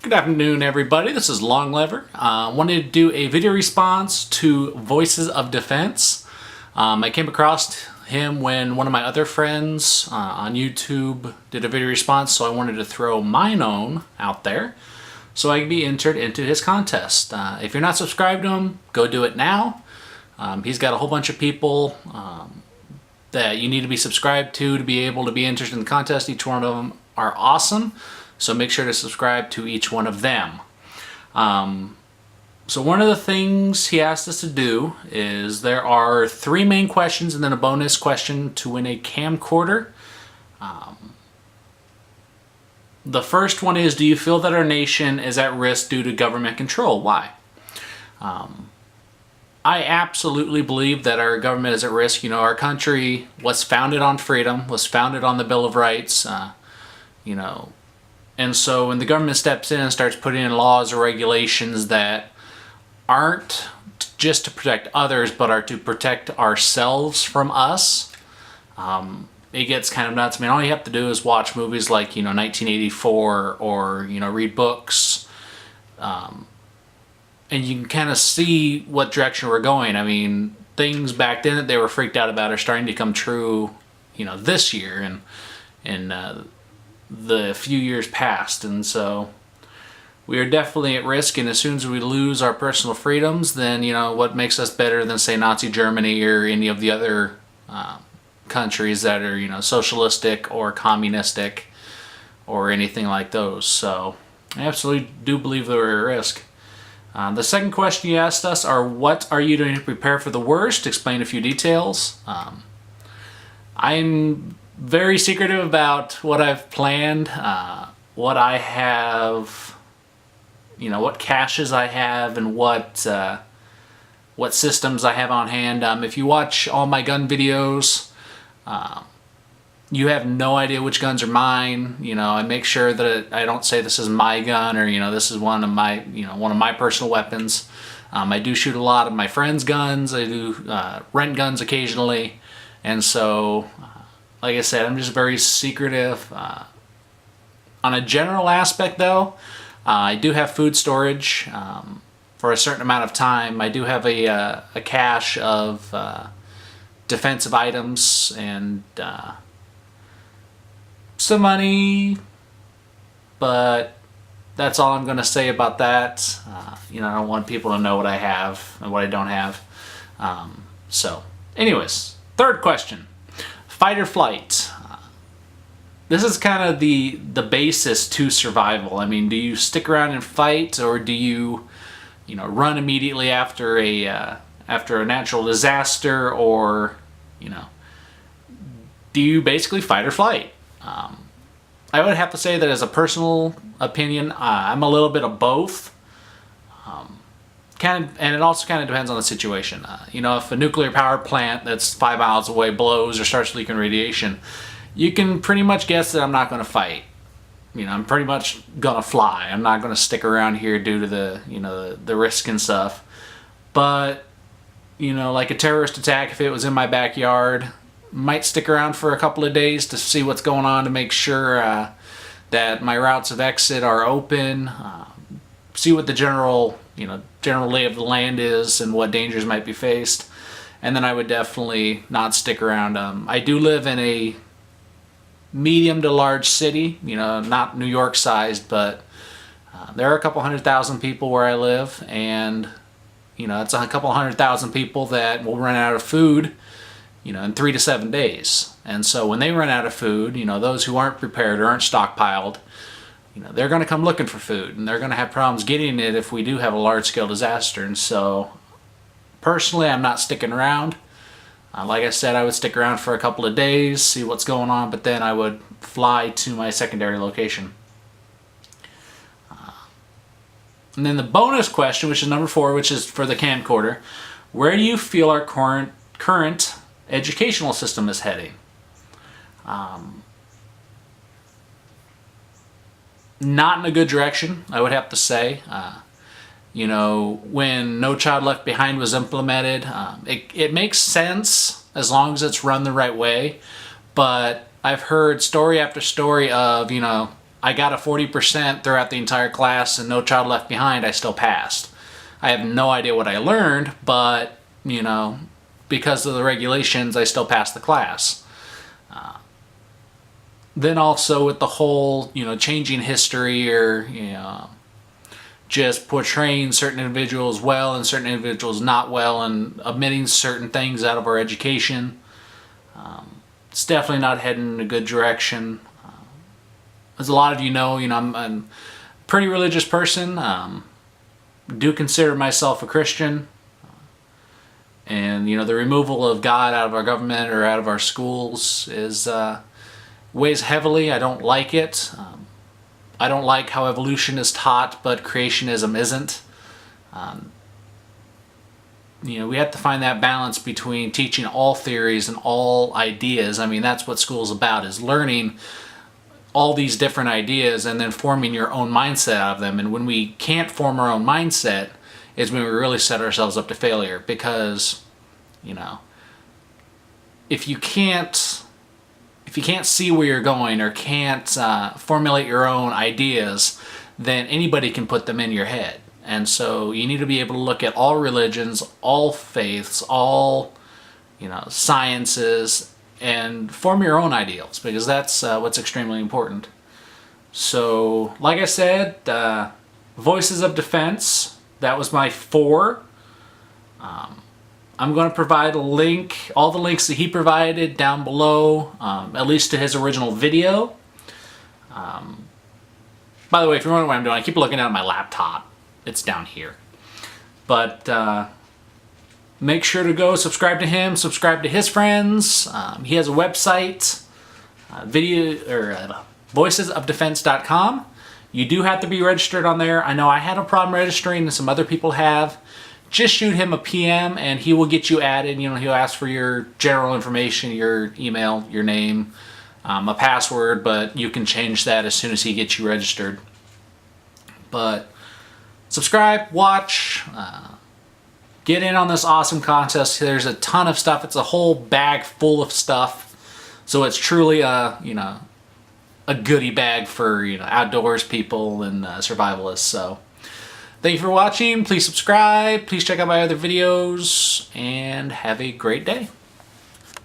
Good afternoon, everybody. This is Long Lever. Wanted to do a video response to Voices of Defense. I came across him when one of my other friends on YouTube did a video response, so I wanted to throw mine own out there so I can be entered into his contest. If you're not subscribed to him, go do it now. He's got a whole bunch of people that you need to be subscribed to be able to be entered in the contest. Each one of them are awesome. So make sure to subscribe to each one of them. So one of the things he asked us to do is there are 3 main questions and then a bonus question to win a camcorder. The first one is, do you feel that our nation is at risk due to government control? Why? I absolutely believe that our government is at risk. You know, our country was founded on freedom, was founded on the Bill of Rights, and so when the government steps in and starts putting in laws or regulations that aren't just to protect others, but are to protect ourselves from us, it gets kind of nuts. I mean, all you have to do is watch movies like, 1984 or, read books, and you can kind of see what direction we're going. I mean, things back then that they were freaked out about are starting to come true, this year and the few years past. And so we are definitely at risk, and as soon as we lose our personal freedoms, then what makes us better than, say, Nazi Germany or any of the other countries that are socialistic or communistic or anything like those. So I absolutely do believe that we're at risk. The second question you asked us are, what are you doing to prepare for the worst? Explain a few details. I'm very secretive about what I've planned, what I have, what caches I have, and what systems I have on hand. If you watch all my gun videos, you have no idea which guns are mine. I make sure that I don't say this is my gun or this is one of my personal weapons. I do shoot a lot of my friends' guns. I do rent guns occasionally, and so. Like I said, I'm just very secretive. On a general aspect, though, I do have food storage for a certain amount of time. I do have a cache of defensive items and some money, but that's all I'm going to say about that. I don't want people to know what I have and what I don't have. So, anyways, third question. Fight or flight. This is kind of the basis to survival. I mean, do you stick around and fight, or do you, run immediately after a natural disaster, or, do you basically fight or flight? I would have to say that as a personal opinion, I'm a little bit of both. And it also kind of depends on the situation. If a nuclear power plant that's 5 miles away blows or starts leaking radiation, you can pretty much guess that I'm not going to fight. I'm pretty much going to fly. I'm not going to stick around here due to the risk and stuff. But, like a terrorist attack, if it was in my backyard, might stick around for a couple of days to see what's going on, to make sure that my routes of exit are open, see what the general lay of the land is and what dangers might be faced, and then I would definitely not stick around. I do live in a medium to large city, not New York sized, but there are a couple 100,000 people where I live, and it's a couple 100,000 people that will run out of food in 3 to 7 days. And so when they run out of food, those who aren't prepared or aren't stockpiled, they're going to come looking for food, and they're going to have problems getting it if we do have a large-scale disaster. And so, personally, I'm not sticking around. Like I said, I would stick around for a couple of days, see what's going on, but then I would fly to my secondary location. And then the bonus question, which is number 4, which is for the camcorder, where do you feel our current educational system is heading? Not in a good direction, I would have to say. When No Child Left Behind was implemented, it makes sense as long as it's run the right way. But I've heard story after story of, I got a 40% throughout the entire class and no child left behind, I still passed. I have no idea what I learned, but, you know, because of the regulations, I still passed the class. Then also with the whole, you know, changing history or, you know, just portraying certain individuals well and certain individuals not well and omitting certain things out of our education. It's definitely not heading in a good direction. As a lot of you know, I'm a pretty religious person. Do consider myself a Christian. And, you know, the removal of God out of our government or out of our schools is weighs heavily. I don't like it. I don't like how evolution is taught, but creationism isn't. You know, we have to find that balance between teaching all theories and all ideas. I mean, that's what school's about, is learning all these different ideas and then forming your own mindset out of them. And when we can't form our own mindset is when we really set ourselves up to failure, because, you know, if you can't see where you're going or can't formulate your own ideas, then anybody can put them in your head. And so you need to be able to look at all religions, all faiths, all, you know, sciences, and form your own ideals, because that's what's extremely important. So, like I said, Voices of Defense, that was my 4. I'm going to provide a link, all the links that he provided down below, at least to his original video. By the way, if you're wondering what I'm doing, I keep looking at my laptop. It's down here. But make sure to go subscribe to him, subscribe to his friends. He has a website, voicesofdefense.com. You do have to be registered on there. I know I had a problem registering and some other people have. Just shoot him a PM and he will get you added. You know, he'll ask for your general information, your email, your name, a password, but you can change that as soon as he gets you registered. But subscribe, watch, get in on this awesome contest. There's a ton of stuff. It's a whole bag full of stuff. So it's truly a, you know, a goodie bag for, you know, outdoors people and survivalists. So thank you for watching. Please subscribe. Please check out my other videos and have a great day.